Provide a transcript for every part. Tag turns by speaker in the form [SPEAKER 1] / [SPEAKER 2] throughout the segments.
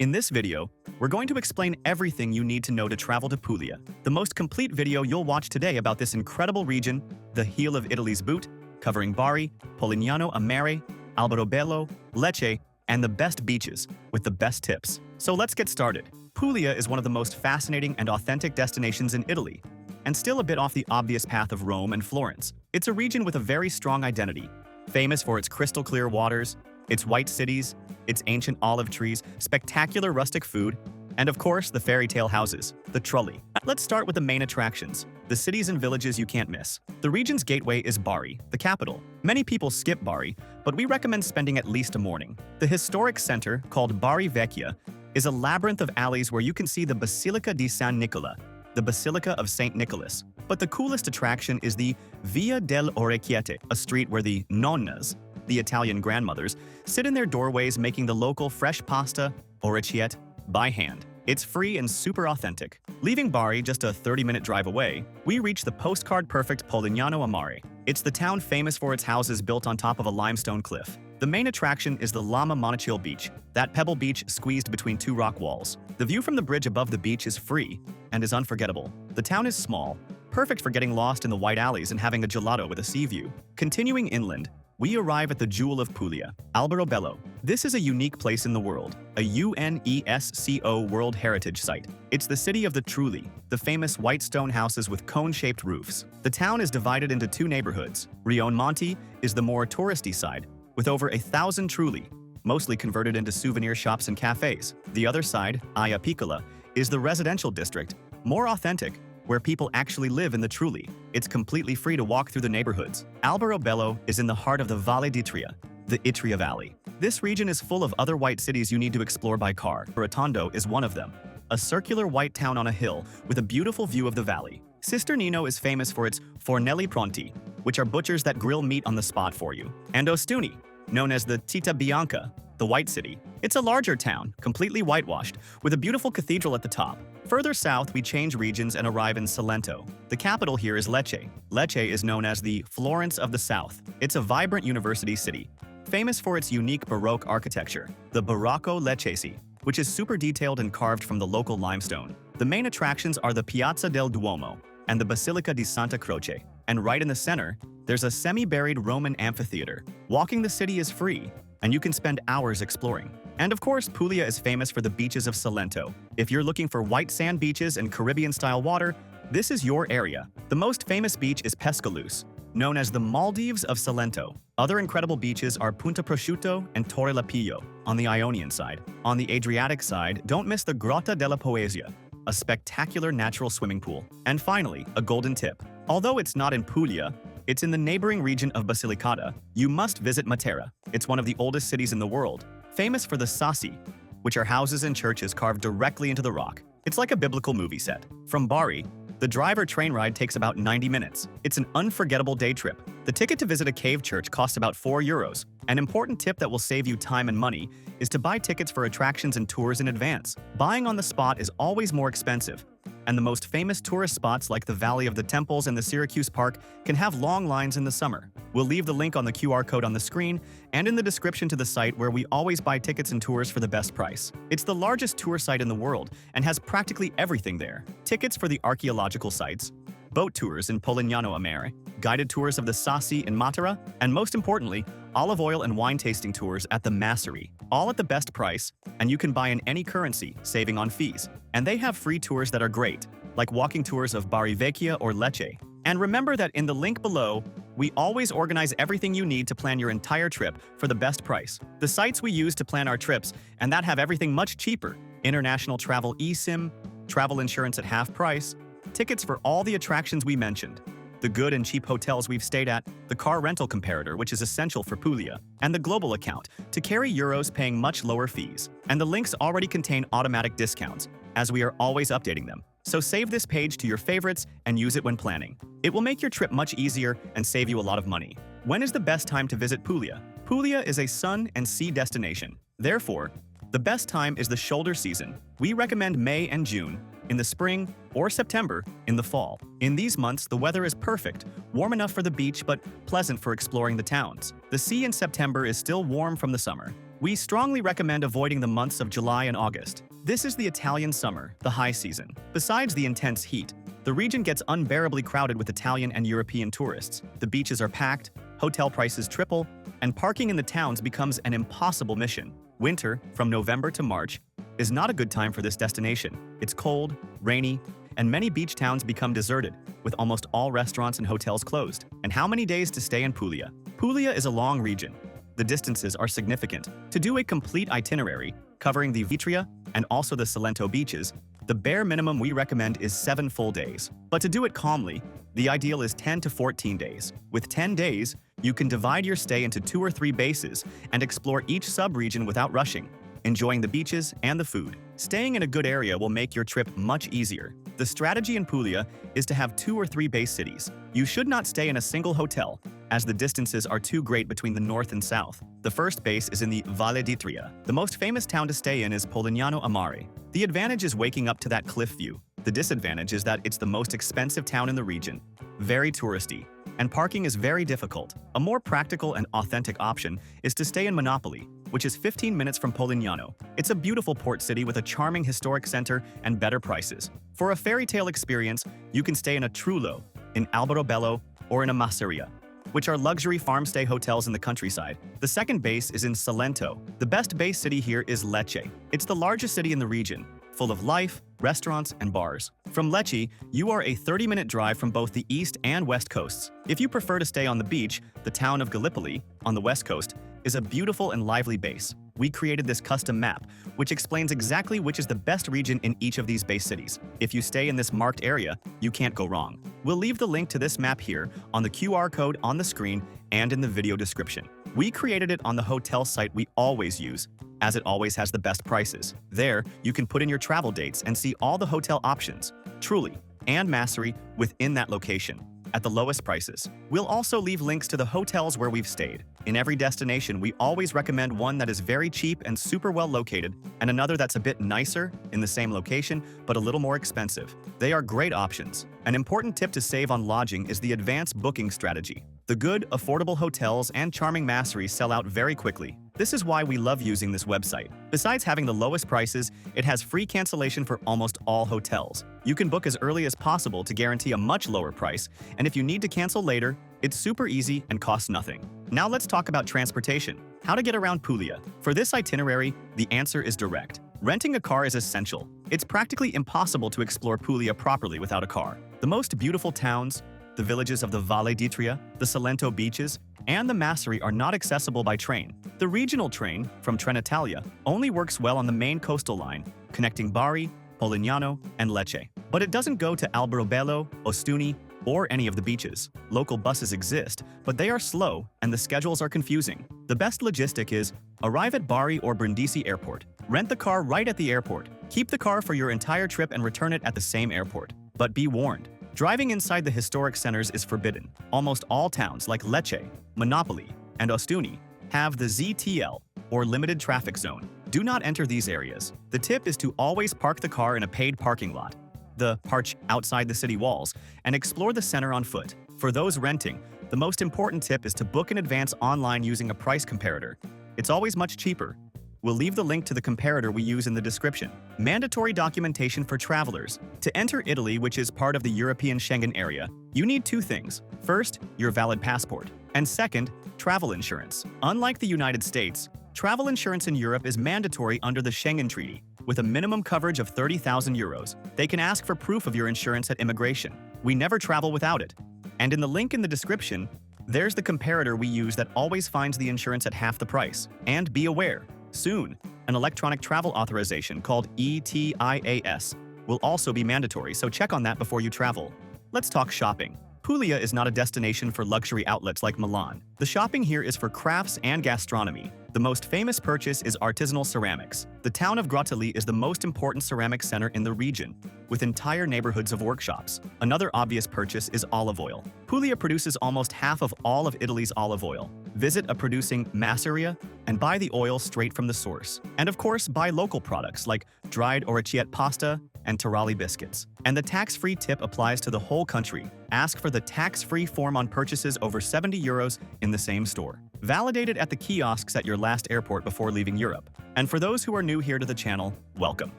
[SPEAKER 1] In this video, we're going to explain everything you need to know to travel to Puglia, the most complete video you'll watch today about this incredible region, the heel of Italy's boot, covering Bari, Polignano a Mare, Alberobello, Lecce, and the best beaches, with the best tips. So let's get started. Puglia is one of the most fascinating and authentic destinations in Italy, and still a bit off the obvious path of Rome and Florence. It's a region with a very strong identity, famous for its crystal-clear waters, its white cities, its ancient olive trees, spectacular rustic food, and of course, the fairy tale houses, the Trulli. Let's start with the main attractions, the cities and villages you can't miss. The region's gateway is Bari, the capital. Many people skip Bari, but we recommend spending at least a morning. The historic center, called Bari Vecchia, is a labyrinth of alleys where you can see the Basilica di San Nicola, the Basilica of St. Nicholas. But the coolest attraction is the Via delle Orecchiette, a street where the nonnas, the Italian grandmothers, sit in their doorways making the local fresh pasta, orecchiette, by hand. It's free and super authentic. Leaving Bari just a 30-minute drive away, we reach the postcard-perfect Polignano a Mare. It's the town famous for its houses built on top of a limestone cliff. The main attraction is the Lama Monachile Beach, that pebble beach squeezed between two rock walls. The view from the bridge above the beach is free and is unforgettable. The town is small, perfect for getting lost in the white alleys and having a gelato with a sea view. Continuing inland, we arrive at the Jewel of Puglia, Alberobello. This is a unique place in the world, a UNESCO World Heritage Site. It's the city of the Trulli, the famous white stone houses with cone-shaped roofs. The town is divided into two neighborhoods. Rione Monti is the more touristy side, with over 1,000 Trulli, mostly converted into souvenir shops and cafes. The other side, Aya Piccola, is the residential district, more authentic, where people actually live in the Trulli. It's completely free to walk through the neighborhoods. Alberobello is in the heart of the Valle d'Itria, the Itria Valley. This region is full of other white cities you need to explore by car. Rotondo is one of them, a circular white town on a hill with a beautiful view of the valley. Sister Nino is famous for its fornelli pronti, which are butchers that grill meat on the spot for you. And Ostuni, known as the Città Bianca, the White City. It's a larger town, completely whitewashed, with a beautiful cathedral at the top. Further south, we change regions and arrive in Salento. The capital here is Lecce. Lecce is known as the Florence of the South. It's a vibrant university city, famous for its unique Baroque architecture, the Barocco Leccese, which is super detailed and carved from the local limestone. The main attractions are the Piazza del Duomo and the Basilica di Santa Croce. And right in the center, there's a semi-buried Roman amphitheater. Walking the city is free, and you can spend hours exploring. And of course, Puglia is famous for the beaches of Salento. If you're looking for white sand beaches and Caribbean-style water, this is your area. The most famous beach is Pescalus, known as the Maldives of Salento. Other incredible beaches are Punta Prosciutto and Torre Lapillo on the Ionian side. On the Adriatic side, don't miss the Grotta della Poesia, a spectacular natural swimming pool. And finally, a golden tip. Although it's not in Puglia, it's in the neighboring region of Basilicata, you must visit Matera. It's one of the oldest cities in the world, famous for the sassi, which are houses and churches carved directly into the rock. It's like a biblical movie set. From Bari, the drive or train ride takes about 90 minutes. It's an unforgettable day trip. The ticket to visit a cave church costs about €4. An important tip that will save you time and money is to buy tickets for attractions and tours in advance. Buying on the spot is always more expensive, and the most famous tourist spots like the Valley of the Temples and the Syracuse Park can have long lines in the summer. We'll leave the link on the QR code on the screen and in the description to the site where we always buy tickets and tours for the best price. It's the largest tour site in the world and has practically everything there. Tickets for the archaeological sites, boat tours in Polignano a Mare, guided tours of the Sassi in Matera, and most importantly, olive oil and wine tasting tours at the Massari, all at the best price, and you can buy in any currency, saving on fees. And they have free tours that are great, like walking tours of Bari Vecchia or Lecce. And remember that in the link below, we always organize everything you need to plan your entire trip for the best price. The sites we use to plan our trips, and that have everything much cheaper: international travel eSIM, travel insurance at half price, tickets for all the attractions we mentioned, the good and cheap hotels we've stayed at, the car rental comparator, which is essential for Puglia, and the global account to carry euros paying much lower fees. And the links already contain automatic discounts, as we are always updating them. So save this page to your favorites and use it when planning. It will make your trip much easier and save you a lot of money. When is the best time to visit Puglia? Puglia is a sun and sea destination. Therefore, the best time is the shoulder season. We recommend May and June, in the spring, or September in the fall. In these months, the weather is perfect, warm enough for the beach but pleasant for exploring the towns. The sea in September is still warm from the summer, We strongly recommend avoiding the months of July and August. This is the Italian summer, the high season. Besides the intense heat, the region gets unbearably crowded with Italian and European tourists. The beaches are packed, hotel prices triple, and parking in the towns becomes an impossible mission. Winter, from November to March, is not a good time for this destination. It's cold, rainy, and many beach towns become deserted, with almost all restaurants and hotels closed. And how many days to stay in Puglia? Puglia is a long region. The distances are significant. To do a complete itinerary, covering the Vitria and also the Salento beaches, the bare minimum we recommend is 7 full days. But to do it calmly, the ideal is 10 to 14 days. With 10 days, you can divide your stay into 2 or 3 bases and explore each sub-region without rushing, enjoying the beaches and the food. Staying in a good area will make your trip much easier. The strategy in Puglia is to have 2 or 3 base cities. You should not stay in a single hotel, as the distances are too great between the north and south. The first base is in the Valle d'Itria. The most famous town to stay in is Polignano a Mare. The advantage is waking up to that cliff view. The disadvantage is that it's the most expensive town in the region, very touristy, and parking is very difficult. A more practical and authentic option is to stay in Monopoli, which is 15 minutes from Polignano. It's a beautiful port city with a charming historic center and better prices. For a fairy tale experience, you can stay in a Trullo, in Alberobello, or in a Masseria, which are luxury farmstay hotels in the countryside. The second base is in Salento. The best base city here is Lecce. It's the largest city in the region, full of life, restaurants, and bars. From Lecce, you are a 30-minute drive from both the east and west coasts. If you prefer to stay on the beach, the town of Gallipoli, on the west coast, is a beautiful and lively base. We created this custom map, which explains exactly which is the best region in each of these base cities. If you stay in this marked area, you can't go wrong. We'll leave the link to this map here on the QR code on the screen and in the video description. We created it on the hotel site we always use, as it always has the best prices. There, you can put in your travel dates and see all the hotel options, Truly and Massari, within that location, at the lowest prices. We'll also leave links to the hotels where we've stayed. In every destination, we always recommend one that is very cheap and super well located, and another that's a bit nicer, in the same location, but a little more expensive. They are great options. An important tip to save on lodging is the advanced booking strategy. The good, affordable hotels and charming masseries sell out very quickly. This is why we love using this website. Besides having the lowest prices, it has free cancellation for almost all hotels. You can book as early as possible to guarantee a much lower price, and if you need to cancel later, it's super easy and costs nothing. Now let's talk about transportation. How to get around Puglia. For this itinerary, the answer is direct. Renting a car is essential. It's practically impossible to explore Puglia properly without a car. The most beautiful towns, the villages of the Valle d'Itria, the Salento beaches, and the Massari are not accessible by train. The regional train, from Trenitalia, only works well on the main coastal line, connecting Bari, Polignano, and Lecce. But it doesn't go to Alberobello, Ostuni, or any of the beaches. Local buses exist, but they are slow and the schedules are confusing. The best logistic is arrive at Bari or Brindisi Airport. Rent the car right at the airport. Keep the car for your entire trip and return it at the same airport. But be warned, driving inside the historic centers is forbidden. Almost all towns like Lecce, Monopoli, and Ostuni have the ZTL, or limited traffic zone. Do not enter these areas. The tip is to always park the car in a paid parking lot, the parch outside the city walls, and explore the center on foot. For those renting, the most important tip is to book in advance online using a price comparator. It's always much cheaper. We'll leave the link to the comparator we use in the description. Mandatory documentation for travelers. To enter Italy, which is part of the European Schengen area, you need 2 things. First, your valid passport. And second, travel insurance. Unlike the United States, travel insurance in Europe is mandatory under the Schengen Treaty, with a minimum coverage of 30,000 euros. They can ask for proof of your insurance at immigration. We never travel without it. And in the link in the description, there's the comparator we use that always finds the insurance at half the price. And be aware, soon, an electronic travel authorization called ETIAS will also be mandatory, so check on that before you travel. Let's talk shopping. Puglia is not a destination for luxury outlets like Milan. The shopping here is for crafts and gastronomy. The most famous purchase is artisanal ceramics. The town of Grottoli is the most important ceramic center in the region, with entire neighborhoods of workshops. Another obvious purchase is olive oil. Puglia produces almost half of all of Italy's olive oil. Visit a producing masseria and buy the oil straight from the source. And of course, buy local products like dried orecchiette pasta and Tarali biscuits. And the tax-free tip applies to the whole country. Ask for the tax-free form on purchases over 70 euros in the same store. validated at the kiosks at your last airport before leaving Europe. And for those who are new here to the channel, welcome.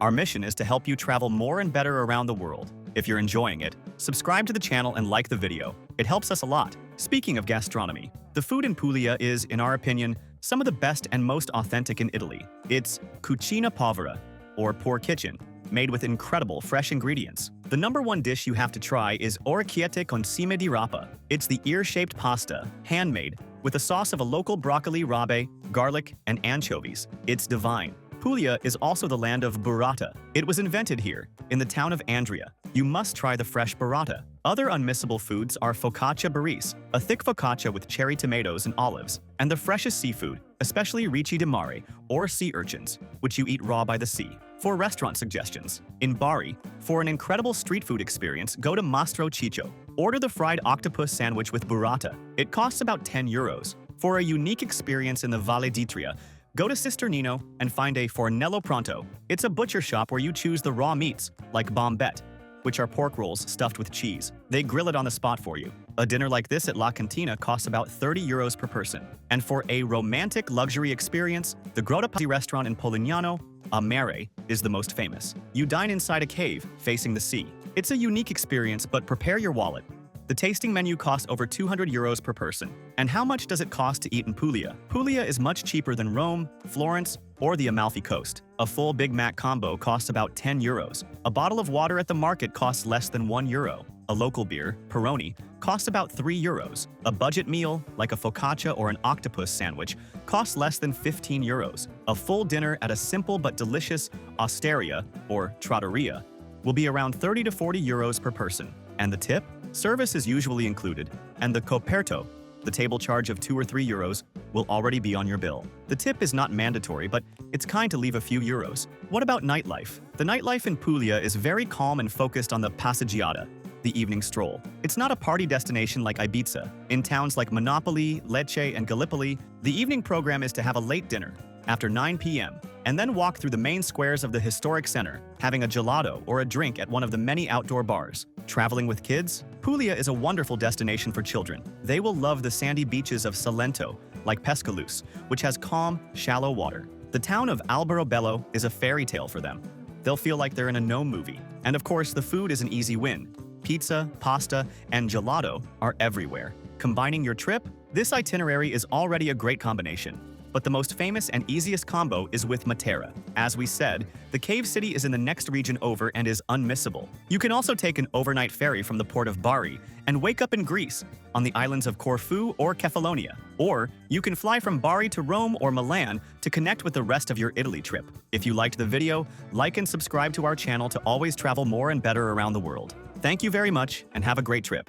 [SPEAKER 1] Our mission is to help you travel more and better around the world. If you're enjoying it, subscribe to the channel and like the video. It helps us a lot. Speaking of gastronomy, the food in Puglia is, in our opinion, some of the best and most authentic in Italy. It's cucina povera, or poor kitchen, made with incredible fresh ingredients. The #1 dish you have to try is orecchiette con cime di rapa. It's the ear-shaped pasta, handmade, with a sauce of a local broccoli, rabe, garlic, and anchovies. It's divine. Puglia is also the land of burrata. It was invented here, in the town of Andria. You must try the fresh burrata. Other unmissable foods are focaccia baris, a thick focaccia with cherry tomatoes and olives, and the freshest seafood, especially ricci di mare, or sea urchins, which you eat raw by the sea. For restaurant suggestions, in Bari, for an incredible street food experience, go to Mastro Ciccio. Order the fried octopus sandwich with burrata. It costs about €10. For a unique experience in the Valle d'Itria, go to Sister Nino and find a Fornello Pronto. It's a butcher shop where you choose the raw meats, like bombette, which are pork rolls stuffed with cheese. They grill it on the spot for you. A dinner like this at La Cantina costs about €30 per person. And for a romantic luxury experience, the Grotta Pazzi restaurant in Polignano a Mare is the most famous. You dine inside a cave facing the sea. It's a unique experience, but prepare your wallet. The tasting menu costs over €200 per person. And how much does it cost to eat in Puglia? Puglia is much cheaper than Rome, Florence, or the Amalfi Coast. A full Big Mac combo costs about €10. A bottle of water at the market costs less than €1. A local beer, Peroni, costs about €3. A budget meal, like a focaccia or an octopus sandwich, costs less than €15. A full dinner at a simple but delicious osteria, or trattoria, will be around €30 to €40 per person. And the tip? Service is usually included, and the coperto, the table charge of €2 or €3, will already be on your bill. The tip is not mandatory, but it's kind to leave a few euros. What about nightlife? The nightlife in Puglia is very calm and focused on the passeggiata, the evening stroll. It's not a party destination like Ibiza. In towns like Monopoli, Lecce, and Gallipoli, the evening program is to have a late dinner, after 9 p.m., and then walk through the main squares of the historic center, having a gelato or a drink at one of the many outdoor bars. Traveling with kids? Puglia is a wonderful destination for children. They will love the sandy beaches of Salento, like Pescalus, which has calm, shallow water. The town of Alberobello is a fairy tale for them. They'll feel like they're in a gnome movie. And of course, the food is an easy win. Pizza, pasta, and gelato are everywhere. Combining your trip? This itinerary is already a great combination. But the most famous and easiest combo is with Matera. As we said, the cave city is in the next region over and is unmissable. You can also take an overnight ferry from the port of Bari and wake up in Greece, on the islands of Corfu or Kefalonia. Or you can fly from Bari to Rome or Milan to connect with the rest of your Italy trip. If you liked the video, like and subscribe to our channel to always travel more and better around the world. Thank you very much and have a great trip.